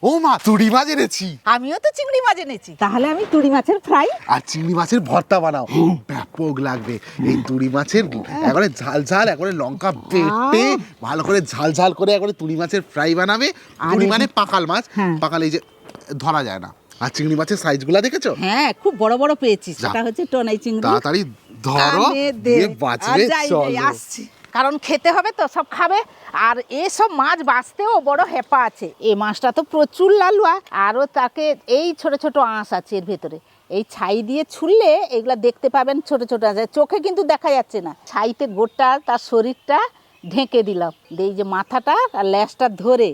ও মা, তুড়ি মাছ এনেছি। আমিও তো চিংড়ি মাছ এনেছি, তাহলে আমি তুড়ি মাছের ফ্রাই আর চিংড়ি মাছের ভর্তা বানাও, ব্যাপক লাগবে। এই তুড়ি মাছের একবারে ঝাল ঝাল, একবারে লঙ্কা বেটে ভালো করে ঝাল ঝাল করে একবারে তুড়ি মাছের ফ্রাই বানাবে। তুড়ি মানে পাকাল মাছ, পাকাল এই যে ধরা যায় না। আর চিংড়ি মাছের সাইজগুলো দেখেছো? হ্যাঁ, খুব বড় বড় পেয়েছি। সেটা হচ্ছে টনাই চিংড়ি। তাড়াতাড়ি ধরো, দিয়ে বাঁচবে। চলো আসছি, কারণ খেতে হবে তো, সব খাবে। আর এসব মাছ বাঁচতেও বড় হেপা আছে। এই মাছটা তো প্রচুর লালুয়া, আরও তাকে এই ছোট ছোট আঁশ আছে এর ভেতরে। এই ছাই দিয়ে ছুললে এগুলা দেখতে পাবেন ছোট ছোট আছে, চোখে কিন্তু দেখা যাচ্ছে না। ছাইতে গোটা তার শরীরটা ঢেকে দিলাম, এই যে মাথাটা আর ল্যাজটা ধরে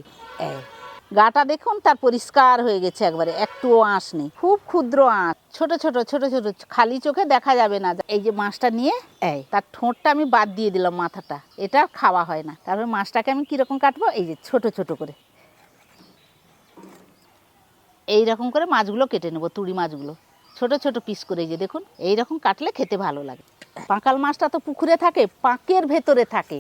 গাটা দেখুন তার পরিষ্কার হয়ে গেছে, একবারে একটুও আঁশ নেই। খুব ক্ষুদ্র আঁশ, ছোট ছোট ছোট ছোট, খালি চোখে দেখা যাবে না। এই যে মাছটা নিয়ে তার ঠোঁটটা আমি বাদ দিয়ে দিলাম, মাথাটা এটা খাওয়া হয় না। তারপরে মাছটাকে আমি কিরকম কাটবো, এই যে ছোট ছোট করে এইরকম করে মাছগুলো কেটে নেবো। তুড়ি মাছগুলো ছোট ছোট পিস করে, এই যে দেখুন এইরকম কাটলে খেতে ভালো লাগে। পাঁকাল মাছটা তো পুকুরে থাকে, পাঁকের ভেতরে থাকে।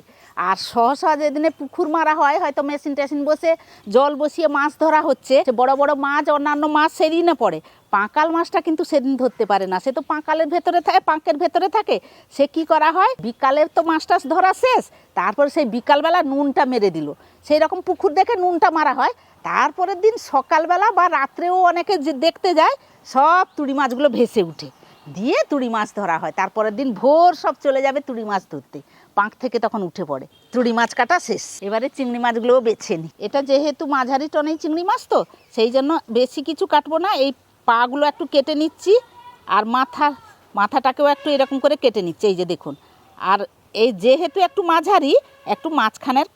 আর সহসা যেদিনে পুকুর মারা হয়, হয়তো মেশিন টেশিন বসে জল বসিয়ে মাছ ধরা হচ্ছে, বড় বড় মাছ অন্যান্য মাছ সেদিনে পড়ে। পাঁকাল মাছটা কিন্তু সেদিন ধরতে পারে না, সে তো পাঁকালের ভেতরে থাকে, পাঁকের ভেতরে থাকে। সে কি করা হয়, বিকালের তো মাছ টাছ ধরা শেষ, তারপর সেই বিকালবেলা নুনটা মেরে দিল। সেই রকম পুকুর দেখে নুনটা মারা হয়। তারপরের দিন সকালবেলা বা রাত্রেও অনেকে যে দেখতে যায়, সব তুড়ি মাছগুলো ভেসে উঠে দিয়ে তুড়ি মাছ ধরা হয়। তারপরের দিন ভোর সব চলে যাবে তুড়ি মাছ ধরতে, পাঁক থেকে তখন উঠে পড়ে। তুড়ি মাছ কাটা শেষ, এবারে চিংড়ি মাছগুলোও বেছে নিই। এটা যেহেতু মাঝারি টনেই চিংড়ি মাছ তো, সেই জন্য বেশি কিছু কাটবো না। এই পাগুলো একটু কেটে নিচ্ছি, আর মাথাটাকেও একটু এরকম করে কেটে নিচ্ছি, এই যে দেখুন। আর এই যেহেতু একটু মাঝারি, একটু মাঝখানের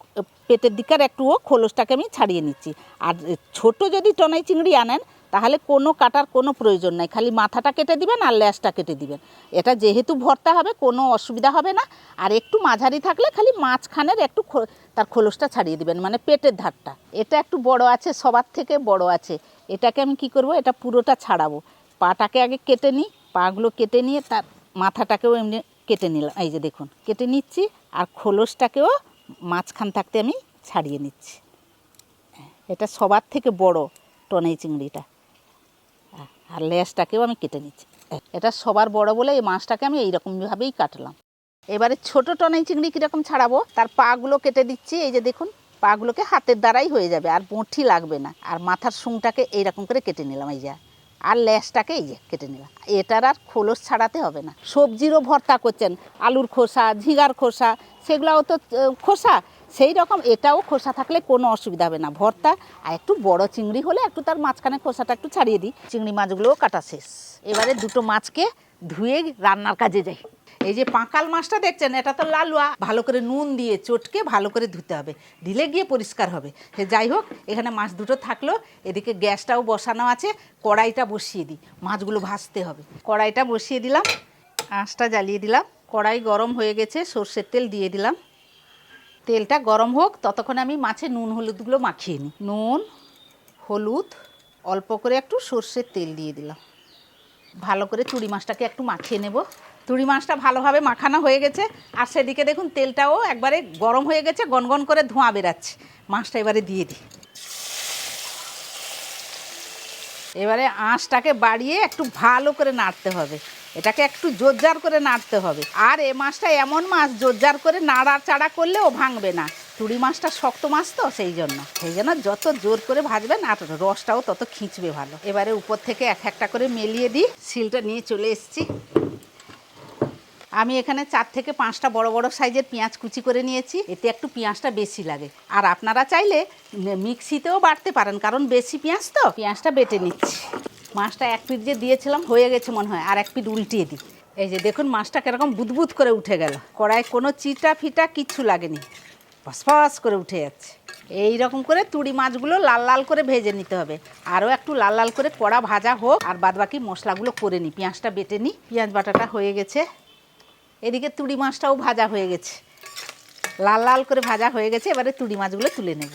পেটের দিকের একটুও খোলসটাকে আমি ছাড়িয়ে নিচ্ছি। আর ছোট যদি টনাই চিংড়ি আনেন, তাহলে কোনো কাটার কোনো প্রয়োজন নাই, খালি মাথাটা কেটে দিবেন আর ল্যাজটা কেটে দিবেন। এটা যেহেতু ভর্তা হবে, কোনো অসুবিধা হবে না। আর একটু মাঝারি থাকলে খালি মাঝখানের একটু তার খোলসটা ছাড়িয়ে দিবেন, মানে পেটের ধারটা। এটা একটু বড় আছে, সবার থেকে বড় আছে। এটাকে আমি কি করব, এটা পুরোটা ছাড়াবো। পাটাকে আগে কেটে নিই, পাগুলো কেটে নিয়ে তার মাথাটাকেও এমনি কেটে নিলাম, এই যে দেখুন কেটে নিচ্ছি। আর খোলসটাকেও মাঝখান থাকতে আমি ছাড়িয়ে নিচ্ছি। এটা সবার থেকে বড় টনেই চিংড়িটা। আর লেজটাকেও আমি কেটে নিচ্ছি। এটা সবার বড় বলে এই মাছটাকে আমি এইরকমভাবেই কাটলাম। এবারে ছোট টনেই চিংড়ি কীরকম ছাড়াবো, তার পাগুলো কেটে দিচ্ছি, এই যে দেখুন। পাগুলোকে হাতের দ্বারাই হয়ে যাবে, আর বঁটি লাগবে না। আর মাথার শুংটাকে এইরকম করে কেটে নিলাম, এই যে। আর লেজটাকে এই যে কেটে নিলাম। এটার আর খোলস ছাড়াতে হবে না। সবজিরও ভর্তা করছেন, আলুর খোসা, ঝিঙার খোসা, সেগুলোও তো খোসা। সেই রকম এটাও খোসা থাকলে কোনো অসুবিধা হবে না। ভর্তা আর একটু বড় চিংড়ি হলে একটু তার মাঝখানে খোসাটা একটু ছাড়িয়ে দিই। চিংড়ি মাছগুলোও কাটা শেষ। এবারে দুটো মাছকে ধুয়ে রান্নার কাজে যাই। এই যে পাঁকাল মাছটা দেখছেন, এটা তো লালুয়া, ভালো করে নুন দিয়ে চটকে ভালো করে ধুতে হবে, দিলে গিয়ে পরিষ্কার হবে। সে যাই হোক, এখানে মাছ দুটো থাকলো। এদিকে গ্যাসটাও বসানো আছে, কড়াইটা বসিয়ে দিই, মাছগুলো ভাজতে হবে। কড়াইটা বসিয়ে দিলাম, আঁচটা জ্বালিয়ে দিলাম। কড়াই গরম হয়ে গেছে, সর্ষের তেল দিয়ে দিলাম। তেলটা গরম হোক, ততক্ষণে আমি মাছে নুন হলুদগুলো মাখিয়ে নিই। নুন, হলুদ, অল্প করে একটু সর্ষের তেল দিয়ে দিলাম। ভালো করে তুড়ি মাছটাকে একটু মাখিয়ে নেব। তুড়ি মাছটা ভালোভাবে মাখানো হয়ে গেছে। আর সেদিকে দেখুন তেলটাও একবারে গরম হয়ে গেছে, গনগন করে ধোঁয়া বেরাচ্ছে। মাছটা এবারে দিয়ে দিই। এবারে আঁচটাকে বাড়িয়ে একটু ভালো করে নাড়তে হবে। এটাকে একটু জোরজার করে নাড়তে হবে। আর এ মাছটা এমন মাছ, জোরজার করে নাড়াচাড়া করলেও ভাঙবে না। তুড়ি মাছটা শক্ত মাছ তো, সেই জন্য যত জোর করে ভাজবেন আর রসটাও তত খিঁচবে ভালো। এবারে উপর থেকে এক একটা করে মেলিয়ে দিই। শিলটা নিয়ে চলে এসেছি। আমি এখানে 4 থেকে 5টা বড় বড় সাইজের পেঁয়াজ কুচি করে নিয়েছি, এতে একটু পেঁয়াজটা বেশি লাগে। আর আপনারা চাইলে মিক্সিতেও বাটতে পারেন, কারণ বেশি পেঁয়াজ তো। পেঁয়াজটা বেটে নিচ্ছি। মাছটা এক পিঠ যে দিয়েছিলাম হয়ে গেছে মনে হয়, আর এক পিঠ উল্টিয়ে দিই। এই যে দেখুন মাছটা কীরকম বুদবুদ করে উঠে গেল। কড়াই কোনো চিটা ফিটা কিচ্ছু লাগেনি, ফসফস করে উঠে যাচ্ছে। এই রকম করে তুড়ি মাছগুলো লাল লাল করে ভেজে নিতে হবে। আরও একটু লাল লাল করে কড়া ভাজা হোক, আর বাদবাকি মশলাগুলো করে নিই। পেঁয়াজটা বেটে নিই। পেঁয়াজ বাটাটা হয়ে গেছে। এদিকে তুড়ি মাছটাও ভাজা হয়ে গেছে, লাল লাল করে ভাজা হয়ে গেছে। এবারে তুড়ি মাছগুলো তুলে নেব।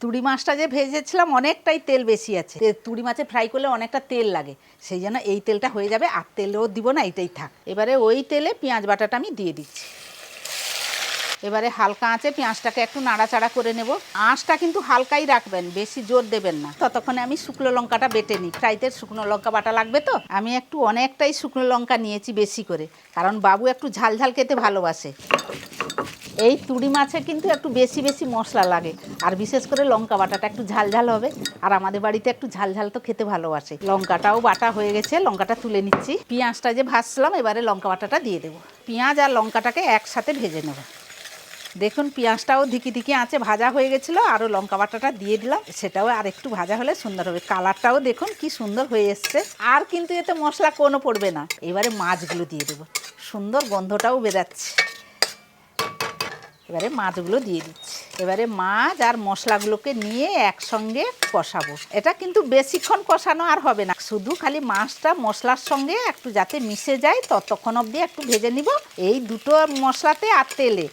তুড়ি মাছটা যে ভেজেছিলাম অনেকটাই তেল বেশি আছে। তুড়ি মাছে ফ্রাই করলে অনেকটা তেল লাগে, সেই জন্য এই তেলটা হয়ে যাবে। আর তেলও দিব না, এইটাই থাক। এবারে ওই তেলে পেঁয়াজ বাটাটা আমি দিয়ে দিচ্ছি। এবারে হালকা আঁচে পেঁয়াজটাকে একটু নাড়াচাড়া করে নেব। আঁচটা কিন্তু হালকাই রাখবেন, বেশি জোর দেবেন না। ততক্ষণে আমি শুকনো লঙ্কাটা বেটে নিই। ফ্রাইতে শুকনো লঙ্কা বাটা লাগবে, তো আমি একটু অনেকটাই শুকনো লঙ্কা নিয়েছি বেশি করে, কারণ বাবু একটু ঝাল ঝাল খেতে ভালোবাসে। এই তুড়ি মাছে কিন্তু একটু বেশি বেশি মশলা লাগে, আর বিশেষ করে লঙ্কা বাটাটা একটু ঝাল ঝাল হবে, আর আমাদের বাড়িতে একটু ঝাল ঝাল তো খেতে ভালোবাসে। লঙ্কাটাও বাটা হয়ে গেছে, লঙ্কাটা তুলে নিচ্ছি। পেঁয়াজটা যে ভাজছিলাম এবারে লঙ্কা বাটাটা দিয়ে দেবো। পেঁয়াজ আর লঙ্কাটাকে একসাথে ভেজে নেব। দেখুন পেঁয়াজটাও ধিকি ধিকি আঁচে ভাজা হয়ে গেছিলো, আরও লঙ্কা বাটাটা দিয়ে দিলাম, সেটাও আর একটু ভাজা হলে সুন্দর হবে। কালারটাও দেখুন কি সুন্দর হয়ে এসছে। আর কিন্তু এতে মশলা কোনো পড়বে না। এবারে মাছগুলো দিয়ে দেবো, সুন্দর গন্ধটাও বেরাচ্ছে। এবারে মাছগুলো দিয়ে দিচ্ছি। এবারে মাছ আর মশলাগুলোকে নিয়ে একসঙ্গে কষাবো। এটা কিন্তু বেশিক্ষণ কষানো আর হবে না, শুধু খালি মাছটা মশলার সঙ্গে একটু যাতে মিশে যায় ততক্ষণ অবধি একটু ভেজে নিব। এই দুটো মশলাতে আর তেলে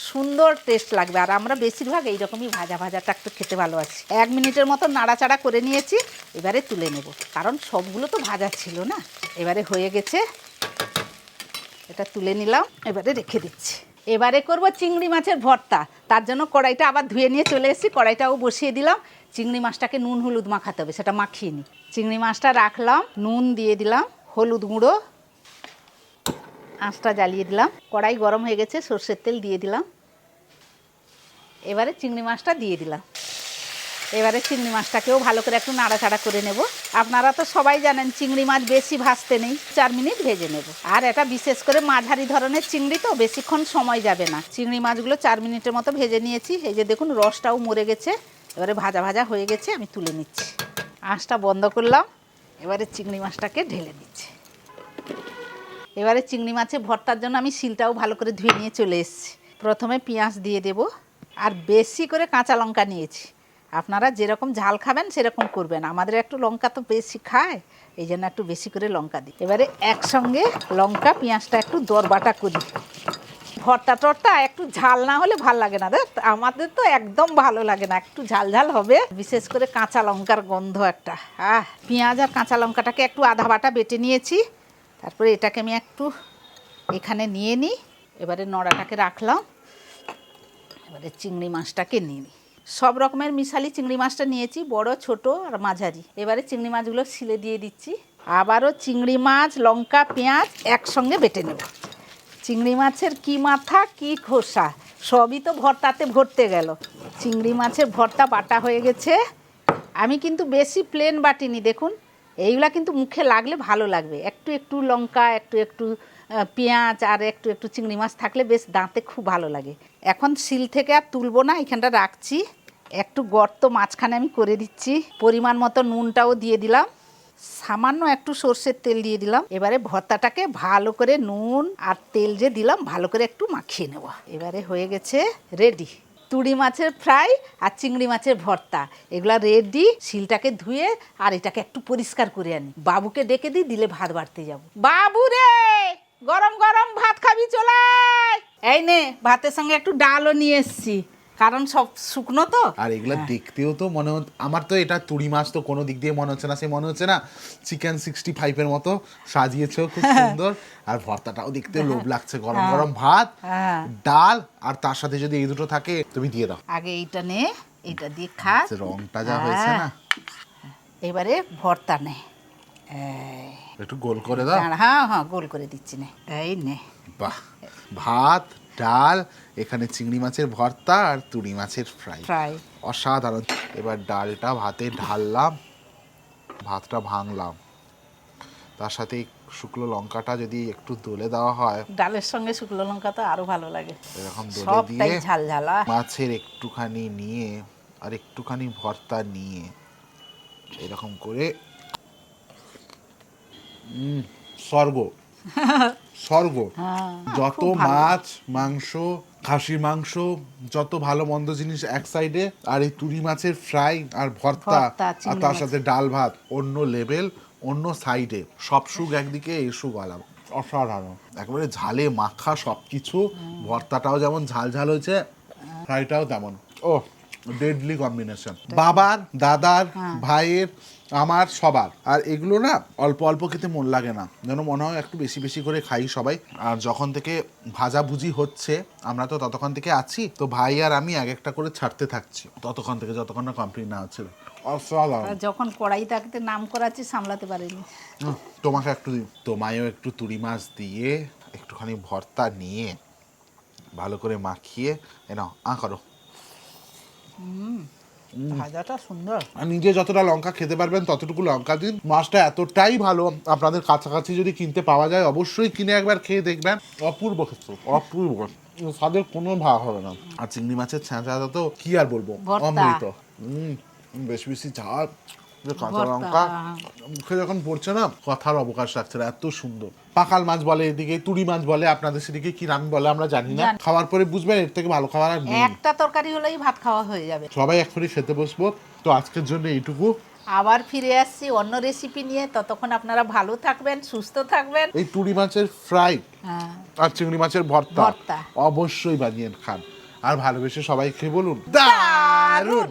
সুন্দর টেস্ট লাগবে। আর আমরা বেশিরভাগ এইরকমই ভাজা ভাজাটা একটু খেতে ভালোবাসি। 1 মিনিটের মতো নাড়াচাড়া করে নিয়েছি, এবারে তুলে নেব, কারণ সবগুলো তো ভাজা ছিল না। এবারে হয়ে গেছে, এটা তুলে নিলাম, এবারে রেখে দিচ্ছি। এবারে করব চিংড়ি মাছের ভর্তা। তার জন্য কড়াইটা আবার ধুয়ে নিয়ে চলে এসেছি, কড়াইটাও বসিয়ে দিলাম। চিংড়ি মাছটাকে নুন হলুদ মাখাতে হবে, সেটা মাখিয়ে নিই। চিংড়ি মাছটা রাখলাম, নুন দিয়ে দিলাম, হলুদ গুঁড়ো, আঁচটা জ্বালিয়ে দিলাম। কড়াই গরম হয়ে গেছে, সর্ষের তেল দিয়ে দিলাম। এবারে চিংড়ি মাছটা দিয়ে দিলাম। এবারে চিংড়ি মাছটাকেও ভালো করে একটু নাড়াচাড়া করে নেব। আপনারা তো সবাই জানেন চিংড়ি মাছ বেশি ভাজতে নেই, 4 মিনিট ভেজে নেব। আর এটা বিশেষ করে মাঝারি ধরনের চিংড়ি, তো বেশিক্ষণ সময় যাবে না। চিংড়ি মাছগুলো 4 মিনিটের মতো ভেজে নিয়েছি। এই যে দেখুন রসটাও মরে গেছে, এবারে ভাজা ভাজা হয়ে গেছে, আমি তুলে নিচ্ছি। আঁচটা বন্ধ করলাম, এবারে চিংড়ি মাছটাকে ঢেলে দিচ্ছি। এবারে চিংড়ি মাছের ভর্তার জন্য আমি শিলটাও ভালো করে ধুয়ে নিয়ে চলে এসেছি। প্রথমে পেঁয়াজ দিয়ে দেব, আর বেশি করে কাঁচা লঙ্কা নিয়েছি। আপনারা যেরকম ঝাল খাবেন সেরকম করবেন, আমাদের একটু লঙ্কা তো বেশি খায়, এই জন্য একটু বেশি করে লঙ্কা দিই। এবারে একসঙ্গে লঙ্কা পেঁয়াজটা একটু দরবাটা করি। ভর্তা টর্তা একটু ঝাল না হলে ভাল লাগে না, আমাদের তো একদম ভালো লাগে না, একটু ঝাল ঝাল হবে, বিশেষ করে কাঁচা লঙ্কার গন্ধ একটা। পেঁয়াজ আর কাঁচা লঙ্কাটাকে একটু আধা বাটা বেটে নিয়েছি, তারপরে এটাকে আমি একটু এখানে নিয়ে নিই। এবারে নড়াটাকে রাখলাম, এবারে চিংড়ি মাছটাকে নিয়ে নিই। সব রকমের মিশালি চিংড়ি মাছটা নিয়েছি, বড় ছোট আর মাঝারি। এবারে চিংড়ি মাছগুলো শিলে দিয়ে দিচ্ছি। আবারও চিংড়ি মাছ লঙ্কা পেঁয়াজ একসঙ্গে বেটে নেব। চিংড়ি মাছের কি মাথা কি খোসা সবই তো ভর্তাতে ভরতে গেল। চিংড়ি মাছের ভর্তা বাটা হয়ে গেছে। আমি কিন্তু বেশি প্লেন বাটিনি, দেখুন এইগুলা কিন্তু মুখে লাগলে ভালো লাগবে। একটু একটু লঙ্কা, একটু একটু পেঁয়াজ আর একটু একটু চিংড়ি মাছ থাকলে বেশ দাঁতে খুব ভালো লাগে। এখন শিল থেকে আর তুলবো না, এখানটা রাখছি। একটু গর্ত মাঝখানে আমি করে দিচ্ছি। পরিমাণ মতো নুনটাও দিয়ে দিলাম, সামান্য একটু সর্ষের তেল দিয়ে দিলাম। এবারে ভর্তাটাকে ভালো করে নুন আর তেল যে দিলাম ভালো করে একটু মাখিয়ে নেব। এবারে হয়ে গেছে রেডি তুড়ি মাছের ফ্রাই আর চিংড়ি মাছের ভর্তা, এগুলা রেডি। শিলটাকে ধুয়ে আর এটাকে একটু পরিষ্কার করে আনি, বাবুকে ডেকে দিই, দিলে ভাত বাড়তে যাব। বাবু রে, গরম গরম ভাত খাবি, চলাই। এই নে, ভাতের সঙ্গে একটু ডালও নিয়ে এসছি, কারণ সব শুকনো তো। আর এগুলা দেখতেও তো মনে হচ্ছে, আমার তো এটা তুড়ি মাছ তো কোনো দিক দিয়ে মনে হচ্ছে না, সে মনে হচ্ছে না চিকেন 65-এর মতো সাজিয়েছো, খুব সুন্দর। আর ভর্তাটাও দেখতে লোভ লাগছে। গরম গরম ভাত, ডাল, আর তার সাথে যদি এই দুটো থাকে, তুমি দিয়ে দাও। আগে এইটা নে, এটা দিয়ে খা, রংটা যা হয়েছে না। এবারে ভর্তা নে, একটু গোল করে দাও। হ্যাঁ হ্যাঁ, গোল করে দিচ্ছি নে, এই নে। বাহ, ভাত ডাল, এখানে চিংড়ি মাছের ভর্তা আর তুড়ি মাছের ফ্রাই, অসাধারণ। এবার ডালটা ভাতে ঢাললাম, ভাতটা ভাঙলাম, তার সাথে শুকনো লঙ্কাটা যদি একটু দলে দেওয়া হয়, ডালের সঙ্গে শুকনো লঙ্কা তো আরো ভালো লাগে। এরকম দলে দিয়ে ঝাল ঝালা মাছের একটুখানি নিয়ে আর একটুখানি ভর্তা নিয়ে এরকম করে স্বর্গ স্বর্গ। যত মাছ মাংস, খাসির মাংস, যত ভালো মন্দ জিনিস এক সাইডে, আর এই তুড়ি মাছের ফ্রাই আর ভর্তা, আর তার সাথে ডাল ভাত অন্য লেভেল, অন্য সাইডে। সব সুখ একদিকে, এই সুখ আলাদা, অসাধারণ। একেবারে ঝালে মাখা সবকিছু। ভর্তাটাও যেমন ঝাল ঝাল হয়েছে, ফ্রাইটাও তেমন। ও ডেডলি কম্বিনেশন। বাবার, দাদার, ভাইয়ের আমার সবার। আর এগুলো না অল্প অল্প খেতে মন লাগে না, যেন মনে হয় একটু বেশি বেশি করে খাই সবাই। আর যখন থেকে ভাজাভুজি হচ্ছে আমরা তো ততক্ষণ থেকে আছি, তো ভাই আর আমি এক একটা করে ছাড়তে থাকছি ততক্ষণ থেকে, যতক্ষণ না কমপ্লিট না হচ্ছে। অসাধারণ। আর যখন কড়াই থাকতে নাম করাচ্ছি সামলাতে পারিনি। তোমাকে একটু তোমায়ও একটু তুরি মাছ দিয়ে একটুখানি ভর্তা নিয়ে ভালো করে মাখিয়ে নাও করো। ভাজাটা সুন্দর। আর নিজে যতটা লঙ্কা খেতে পারবেন ততটুকু লঙ্কা দিন। মাছটা এতটাই ভালো, আপনাদের কাছাকাছি যদি কিনতে পাওয়া যায় অবশ্যই কিনে একবার খেয়ে দেখবেন। অপূর্ব খেতে, অপূর্ব স্বাদের কোনো ভাগ হবে না। আর চিংড়ি মাছের ছ্যাঁচা তো কি আর বলবো, ভর্তা। অমৃত। বেশি বেশি ঝাল, যে কাঁচা ভর্তা। লঙ্কা মুখে যখন পড়ছে না কথার অবকাশ রাখছে না, এত সুন্দর। পাকাল মাছ বলে এদিকে, তুড়ি মাছ বলে, আপনাদের সেদিকে কি নাম বলে আমরা জানি না। খাওয়ার পরে বুঝবেন এর থেকে ভালো খাবার আর নেই। একটা তরকারি হলেই ভাত খাওয়া হয়ে যাবে। সবাই এক্ষুনি খেতে বসবো। তো আজকের জন্য এইটুকু। আবার ফিরে আসছি অন্য রেসিপি নিয়ে, ততক্ষণ আপনারা ভালো থাকবেন, সুস্থ থাকবেন। এই তুড়ি মাছের ফ্রাই হ্যাঁ, আর চিংড়ি মাছের ভর্তা ভর্তা। অবশ্যই বানিয়ে খান। আর ভালোবেসে সবাই খেয়ে বলুন দারুণ।